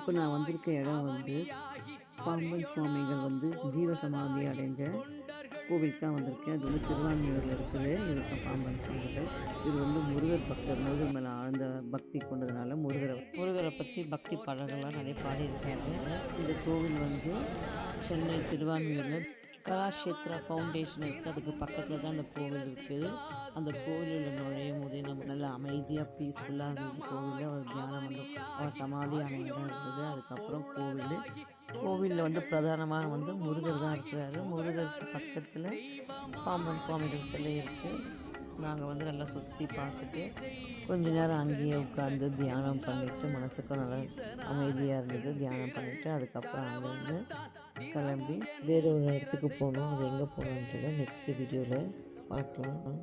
இப்போ நான் வந்திருக்க இடம் வந்து பாம்பன் சுவாமிகள் வந்து ஜீவசமாதி அடைஞ்ச கோவிலுக்கு தான் வந்திருக்கேன். அது வந்து திருவான்மியூரில் இருக்குது. இதுதான் பாம்பன் சுவாமிகள். இது வந்து முருகர் பக்தர். முருகர் மேலே ஆழ்ந்த பக்தி கொண்டதுனால முருகரை பற்றி பக்தி பாடல்கள்லாம் நிறைய பாடியிருக்காரு. இந்த கோவில் வந்து சென்னை திருவான்மியூரில் கலாஷேத்ரா ஃபவுண்டேஷன் இருக்குது. அதுக்கு பக்கத்தில் தான் அந்த கோவில் இருக்குது. அந்த கோவிலில் நுழையும் போதே நம்ம நல்ல அமைதியாக பீஸ்ஃபுல்லாக இருந்தது. கோவிலில் ஒரு தியான மண்டபம், அவர் சமாதியான இடம் இருந்தது. அதுக்கப்புறம் கோவிலில் வந்து பிரதானமாக வந்து முருகர் தான் இருக்கிறாரு. முருகருக்கு பக்கத்தில் பாம்பன் சுவாமிகள் சிலை இருக்குது. நாங்கள் வந்து நல்லா சுற்றி பார்த்துட்டு கொஞ்ச நேரம் அங்கேயே உட்காந்து தியானம் பண்ணிவிட்டு மனசுக்கும் நல்லா அமைதியாக இருந்தது. தியானம் பண்ணிவிட்டு அதுக்கப்புறம் அங்கேருந்து கிளம்பி வேறு ஒரு இடத்துக்கு போனோம். அது எங்கே போனோன்றதை நெக்ஸ்ட் வீடியோவில் பார்க்கலாம்.